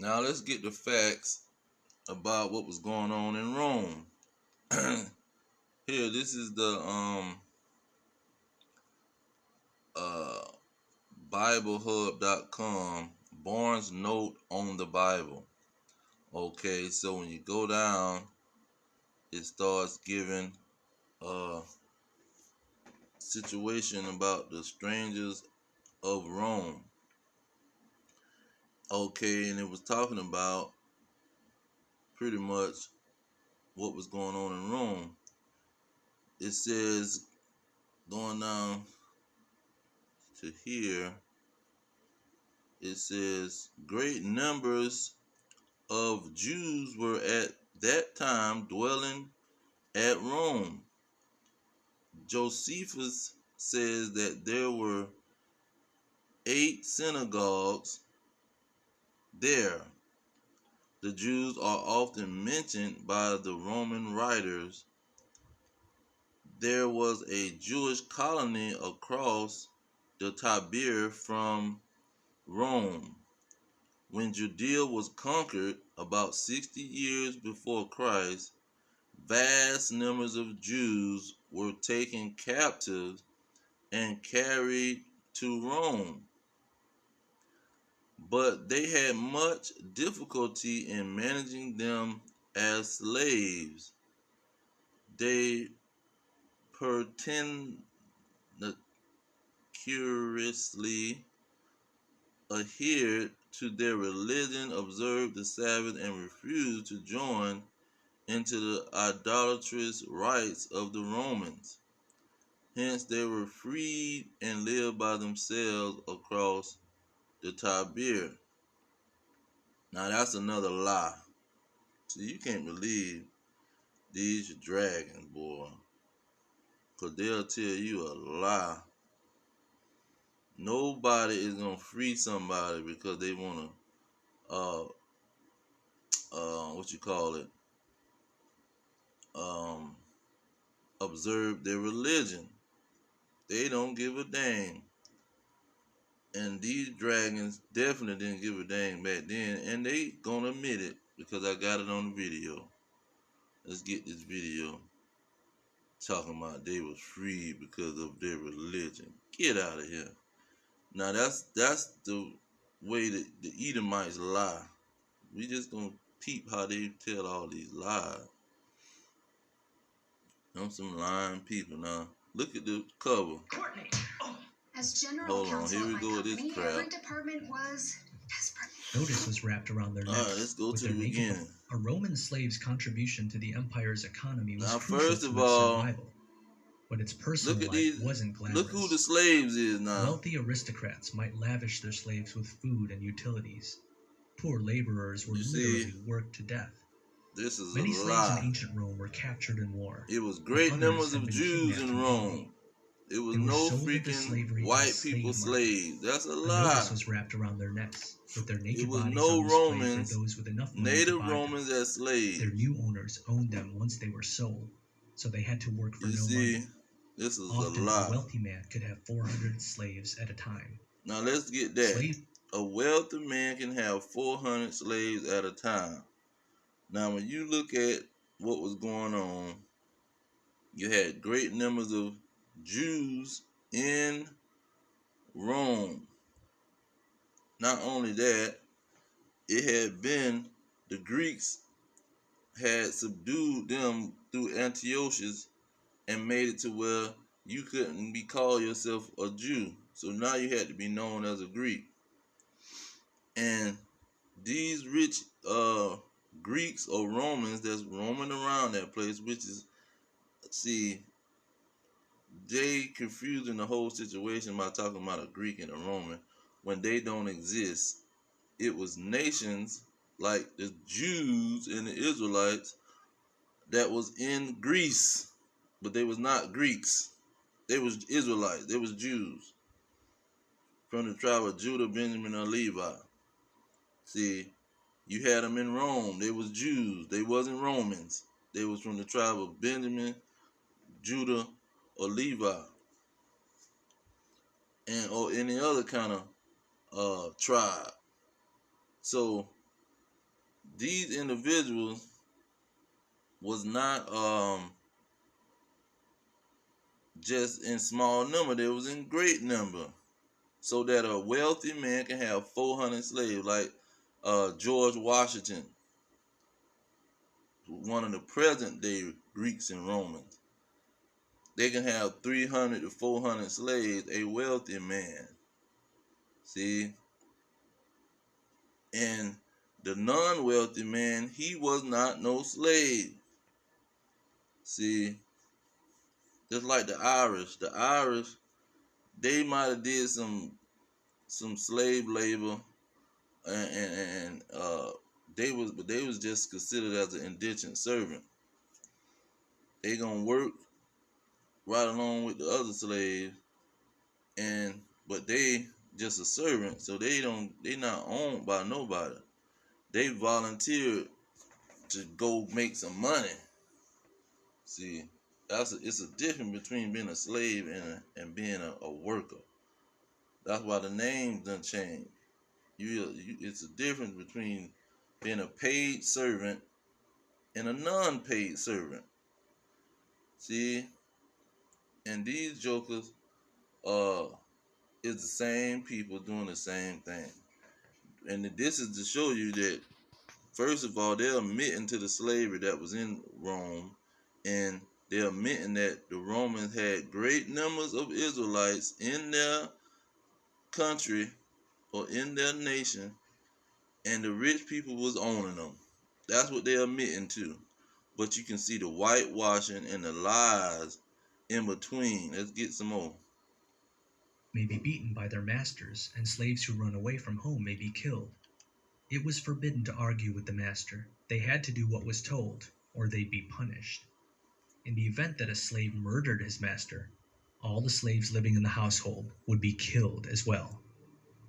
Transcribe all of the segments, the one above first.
Now let's get the facts about what was going on in Rome. Here, this is the uh BibleHub.com, Barnes note on the Bible. Okay, so when you go down, it starts giving a situation about the strangers of Rome. Okay, and it was talking about pretty much what was going on in Rome. It says, going down to here, it says, great numbers of Jews were at that time dwelling at Rome. Josephus says that there were 8 synagogues there. The Jews are often mentioned by the Roman writers. There was a Jewish colony across the Tiber from Rome. When Judea was conquered about 60 years before Christ, vast numbers of Jews were taken captive and carried to Rome. But they had much difficulty in managing them as slaves. They curiously adhered to their religion, observed the Sabbath, and refused to join into the idolatrous rites of the Romans. Hence, they were freed and lived by themselves across the Tiber. Now, that's another lie. So you can't believe these dragons, boy, because they'll tell you a lie. Nobody is going to free somebody because they want to, what you call it, observe their religion. They don't give a dang. And these dragons definitely didn't give a dang back then, and they gonna admit it because I got it on the video. Let's get this video talking about they was free because of their religion. Get out of here. Now that's the way that the Edomites lie. We just gonna peep how they tell all these lies. Them some lying people. Now look at the cover. Courtney. Oh. As general counsel Here we at go my with this company, crap. every department was desperate. Notice was wrapped around their necks. All right, let's go to the beginning. A Roman slave's contribution to the empire's economy was now, crucial first to of its all, survival. But its personal look at life these. wasn't glamorous. Look who the slaves is now. Wealthy aristocrats might lavish their slaves with food and utilities. Poor laborers were literally worked to death. This is Many a slaves lie. in ancient Rome were captured in war. It was great numbers of Jews in Rome. It was no freaking white people slaves. That's a lie. A notice was wrapped around their necks, with their naked bodies no on display Romans, for those with enough money native to buy Romans them. as slaves. Their new owners owned them once they were sold, so they had to work for no money. This is Often, a lie. A wealthy man could have 400 slaves at a time. Now let's get that. A wealthy man can have 400 slaves at a time. Now when you look at what was going on, you had great numbers of Jews in Rome. Not only that, it had been the Greeks had subdued them through Antiochus and made it to where you couldn't be called yourself a Jew. So now you had to be known as a Greek. And these rich Greeks or Romans that's roaming around that place, which is, see, they confusing the whole situation by talking about a Greek and a Roman when they don't exist. It was nations like the Jews and the Israelites that was in Greece, but they was not Greeks. They was Israelites. They was Jews from the tribe of Judah, Benjamin, and Levi. See, you had them in Rome. They was Jews. They wasn't Romans. They was from the tribe of Benjamin, Judah, or Levi, and or any other kind of tribe. So these individuals was not just in small number, they was in great number. So that a wealthy man can have 400 slaves, like George Washington, one of the present day Greeks and Romans. They can have 300 to 400 slaves, a wealthy man. See? And the non-wealthy man, he was not no slave. See? Just like the Irish. The Irish, they might have did some slave labor, and they was just considered as an indentured servant. They gonna work right along with the other slaves, but they just a servant, so they not owned by nobody. They volunteered to go make some money. See, it's a difference between being a slave and being a worker. That's why the name done changed. It's a difference between being a paid servant and a non-paid servant. See, and these jokers is the same people doing the same thing. And this is to show you that, first of all, they're admitting to the slavery that was in Rome, and they're admitting that the Romans had great numbers of Israelites in their country or in their nation, and the rich people was owning them. That's what they're admitting to. But you can see the whitewashing and the lies in between. Let's get some more. May be beaten by their masters, and slaves who run away from home may be killed. It was forbidden to argue with the master. They had to do what was told, or they'd be punished. In the event that a slave murdered his master, all the slaves living in the household would be killed as well.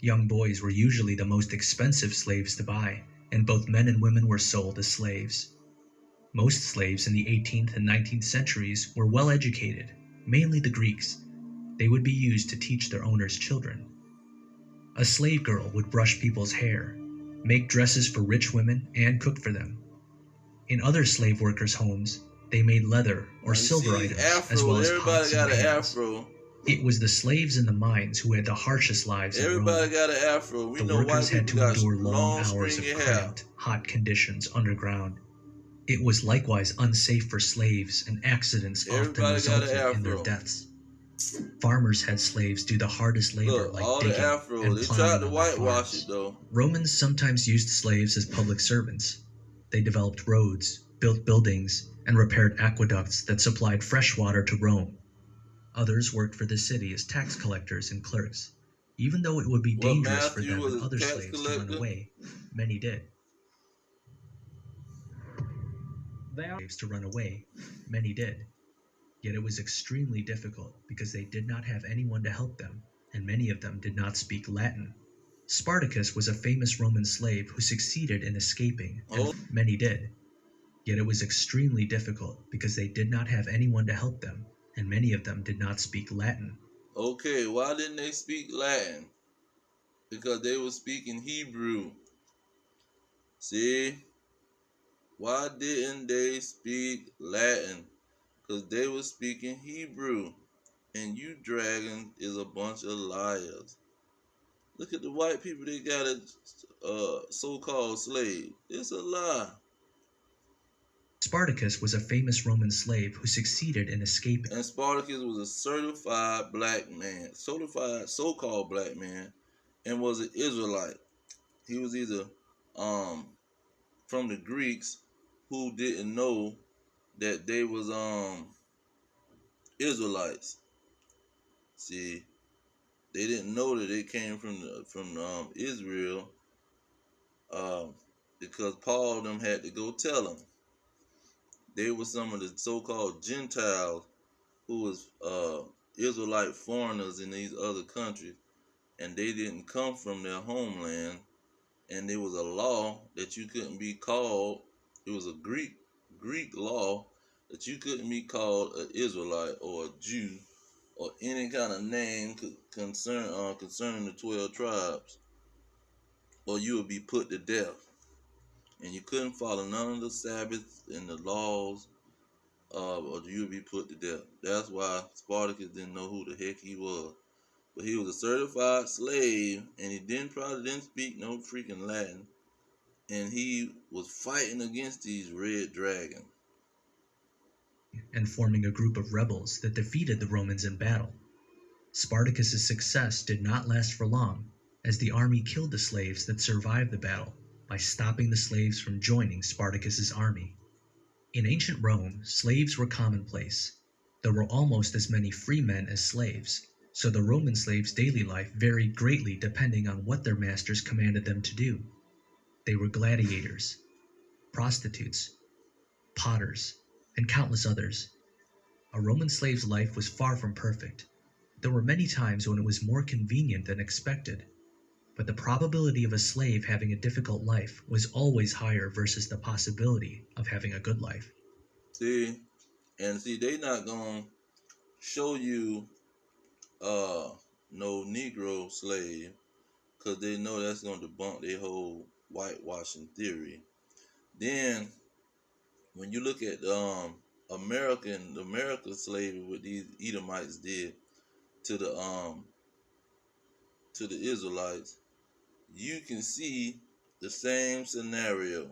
Young boys were usually the most expensive slaves to buy, and both men and women were sold as slaves. Most slaves in the 18th and 19th centuries were well educated, mainly the Greeks. They would be used to teach their owners' children. A slave girl would brush people's hair, make dresses for rich women, and cook for them. In other slave workers' homes, they made leather or silver items, as well as pots and pans. It was the slaves in the mines who had the harshest lives in Rome. Everybody got an afro. The workers had to endure long hours of cramped, hot conditions underground. It was likewise unsafe for slaves, and accidents often resulted in their deaths. Farmers had slaves do the hardest labor, like digging and plowing on their farms. Romans sometimes used slaves as public servants. They developed roads, built buildings, and repaired aqueducts that supplied fresh water to Rome. Others worked for the city as tax collectors and clerks. Even though it would be dangerous for them and other slaves to run away, many did. Yet it was extremely difficult because they did not have anyone to help them, and many of them did not speak Latin. Spartacus was a famous Roman slave who succeeded in escaping, and many did. Yet it was extremely difficult because they did not have anyone to help them, and many of them did not speak Latin. Okay, why didn't they speak Latin? Because they were speaking Hebrew. See? Why didn't they speak Latin? Because they were speaking Hebrew. And you dragons is a bunch of liars. Look at the white people, they got a so-called slave. It's a lie. Spartacus was a famous Roman slave who succeeded in escaping. And Spartacus was a certified black man, certified so-called black man, and was an Israelite. He was either from the Greeks who didn't know that they was Israelites. See, they didn't know that they came from Israel, because Paul them had to go tell them. They were some of the so-called Gentiles who was Israelite foreigners in these other countries, and they didn't come from their homeland. And there was a law that you couldn't be called. It was a Greek law that you couldn't be called an Israelite or a Jew or any kind of name concerning the 12 tribes, or you would be put to death. and you couldn't follow none of the Sabbaths and the laws, or you'd be put to death. That's why Spartacus didn't know who the heck he was. But he was a certified slave, and he probably didn't speak no freaking Latin, and he was fighting against these red dragons. And forming a group of rebels that defeated the Romans in battle. Spartacus's success did not last for long, as the army killed the slaves that survived the battle by stopping the slaves from joining Spartacus's army. In ancient Rome, slaves were commonplace. There were almost as many free men as slaves, so the Roman slaves' daily life varied greatly depending on what their masters commanded them to do. They were gladiators, prostitutes, potters, and countless others. A Roman slave's life was far from perfect. There were many times when it was more convenient than expected, but the probability of a slave having a difficult life was always higher versus the possibility of having a good life. See, they not gonna show you no Negro slave, because they know that's gonna debunk their whole whitewashing theory. Then when you look at the American slavery, what these Edomites did to the Israelites, you can see the same scenario.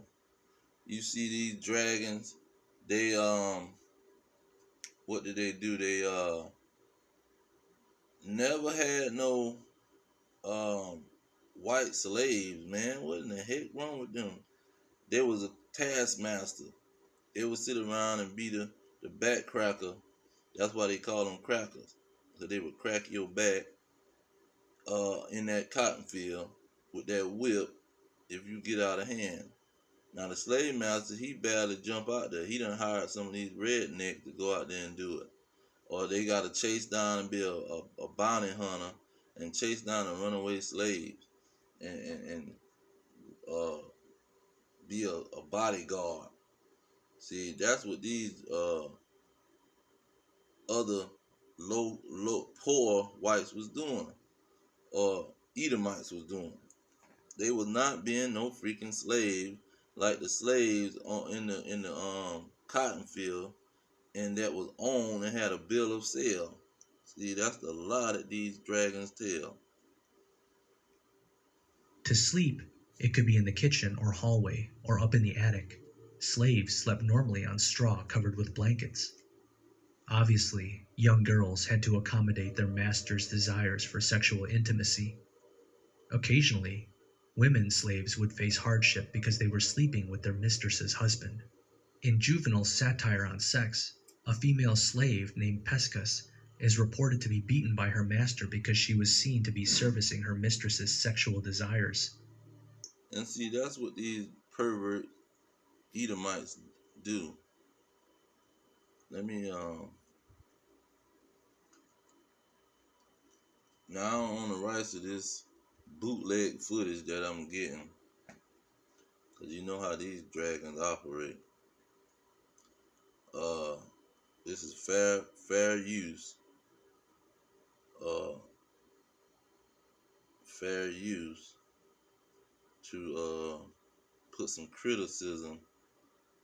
You see these dragons, they what did they do? They never had no white slaves, man. What in the heck wrong with them? There was a taskmaster. They would sit around and be the back cracker. That's why they call them crackers. So they would crack your back in that cotton field with that whip if you get out of hand. Now the slave master, he barely jump out there. He done hired some of these rednecks to go out there and do it. Or they got to chase down and be a bounty hunter and chase down and runaway slaves and uh, be a bodyguard. See, that's what these other poor whites was doing, or Edomites was doing. They was not being no freaking slave like the slaves in the cotton field, and that was owned and had a bill of sale. See, that's the lie that these dragons tell. To sleep, it could be in the kitchen or hallway or up in the attic. Slaves slept normally on straw covered with blankets. Obviously, young girls had to accommodate their masters' desires for sexual intimacy. Occasionally, women slaves would face hardship because they were sleeping with their mistress's husband. In Juvenal's satire on sex, a female slave named Pescas is reported to be beaten by her master because she was seen to be servicing her mistress's sexual desires. And see, that's what these pervert Edomites do. Let me now on the rights of this bootleg footage that I'm getting, cause you know how these dragons operate. Uh, this is fair use. Uh, fair use to put some criticism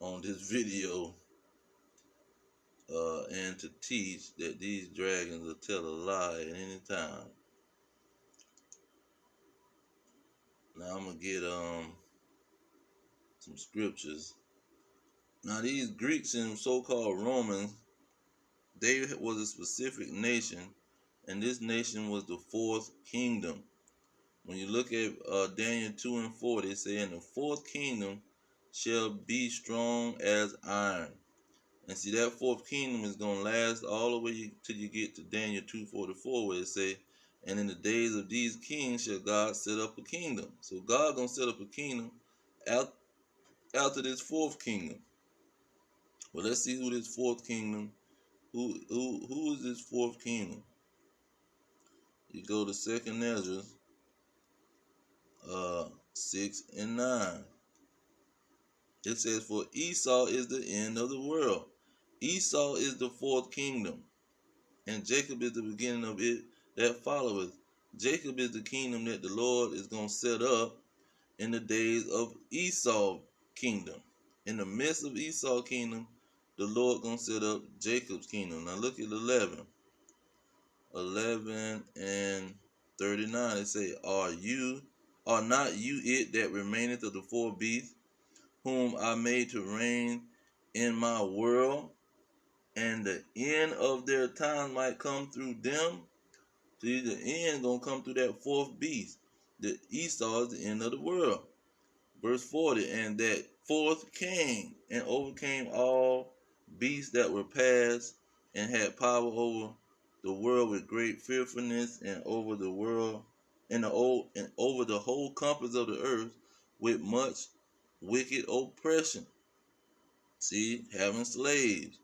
on this video, and to teach that these dragons will tell a lie at any time. Now I'm gonna get some scriptures. Now these Greeks and so-called Romans, they was a specific nation, and this nation was the fourth kingdom. When you look at Daniel 2 and 4, they say, "And the fourth kingdom shall be strong as iron." And see, that fourth kingdom is going to last all the way till you get to Daniel 2:44, where it say, "And in the days of these kings shall God set up a kingdom." So God going to set up a kingdom after this fourth kingdom. Well, let's see who this fourth kingdom, who is this fourth kingdom? You go to 2nd Ezra 6 and 9. It says, "For Esau is the end of the world." Esau is the fourth kingdom, and Jacob is the beginning of it that followeth. Jacob is the kingdom that the Lord is going to set up in the days of Esau kingdom. In the midst of Esau's kingdom, the Lord gonna set up Jacob's kingdom. Now look at 11. 11 and 39. It say, are not you it that remaineth of the four beasts, whom I made to reign in my world, and the end of their time might come through them? See, the end gonna come through that fourth beast. The Esau is the end of the world. Verse 40, and that fourth came and overcame all beasts that were past, and had power over the world with great fearfulness, and over the world and over the whole compass of the earth with much wicked oppression. See, having slaves.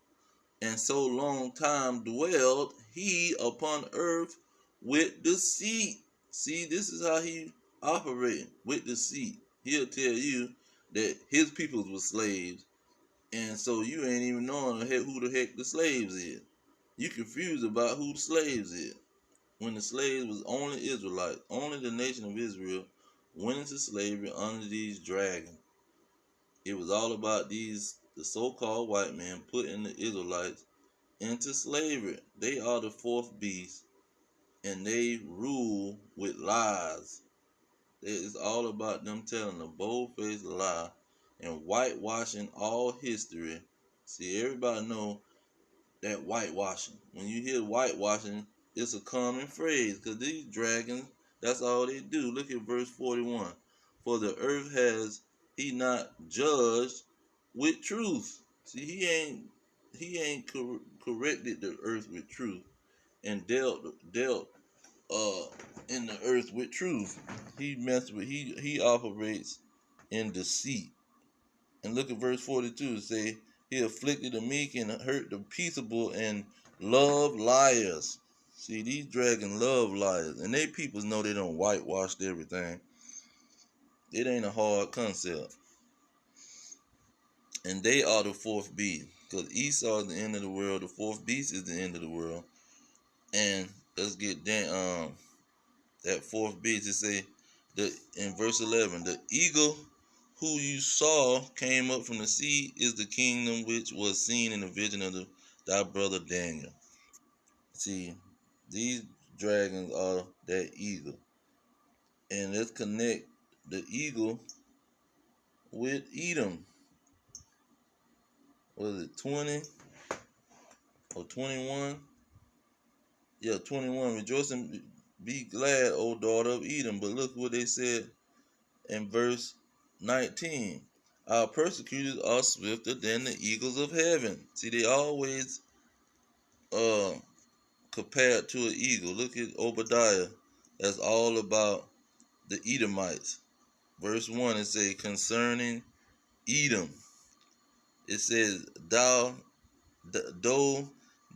And so long time dwelled he upon earth with deceit. See, this is how he operated, with deceit. He'll tell you that his peoples were slaves, and so you ain't even knowing who the heck the slaves is. You confused about who the slaves is. When the slaves was only Israelites, only the nation of Israel went into slavery under these dragons. It was all about the so-called white men putting the Israelites into slavery. They are the fourth beast, and they rule with lies. It's all about them telling a bold-faced lie and whitewashing all history. See, everybody know that whitewashing. When you hear whitewashing, it's a common phrase, because these dragons, that's all they do. Look at verse 41. For the earth has he not judged with truth. See, he ain't corrected the earth with truth, and dealt in the earth with truth. He operates in deceit. And look at verse 42. It say, he afflicted the meek and hurt the peaceable and love liars. See, these dragons love liars, and they peoples know they don't whitewash everything. It ain't a hard concept. And they are the fourth beast, because Esau is the end of the world. The fourth beast is the end of the world. And let's get that fourth beast. It say in verse 11, the eagle who you saw came up from the sea is the kingdom which was seen in the vision of thy brother Daniel. See, these dragons are that eagle. And let's connect the eagle with Edom. Was it 20 or 21? Yeah, 21. Rejoice and be glad, O daughter of Edom. But look what they said in verse 19. Our persecutors are swifter than the eagles of heaven. See, they always compared to an eagle. Look at Obadiah. That's all about the Edomites. Verse 1, it says, concerning Edom, it says, though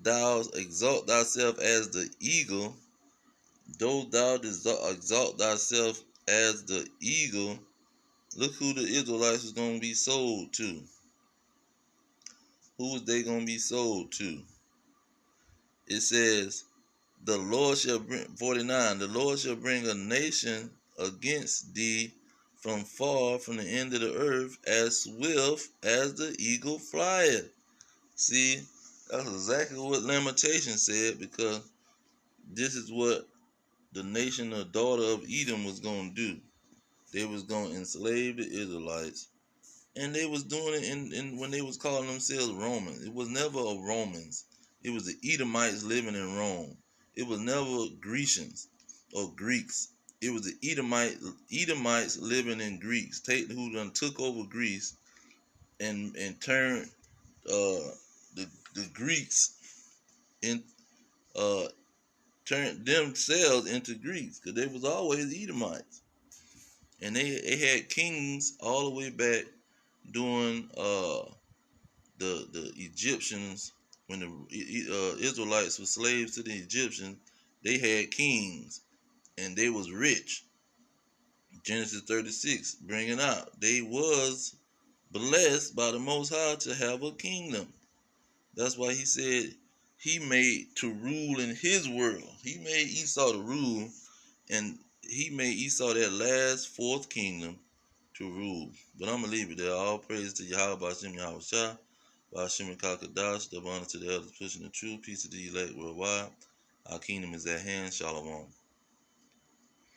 thou exalt thyself as the eagle, though thou exalt thyself as the eagle, look who the Israelites is going to be sold to. Who is they going to be sold to? It says, the Lord shall bring, 49, the Lord shall bring a nation against thee from far from the end of the earth, as swift as the eagle flieth. See, that's exactly what Lamentation said, because this is what the nation, the daughter of Edom, was going to do. They was going to enslave the Israelites, and they was doing it in when they was calling themselves Romans. It was never a Romans. It was the Edomites living in Rome. It was never Grecians or Greeks. It was the Edomites living in Greece, who done took over Greece and turned the Greeks in turned themselves into Greeks, because they was always Edomites, and they had kings all the way back during the Egyptians. When the Israelites were slaves to the Egyptians, they had kings, and they was rich. Genesis 36 bringing out they was blessed by the Most High to have a kingdom. That's why he said he made to rule in his world. He made Esau to rule, and he made Esau that last fourth kingdom to rule. But I'm going to leave it there. All praise to Yahweh, Ba'ashem, Yahweh Shah, Ba'ashem, Kakadash, double honor to the elders pushing the truth, peace to the elect worldwide. Our kingdom is at hand. Shalom.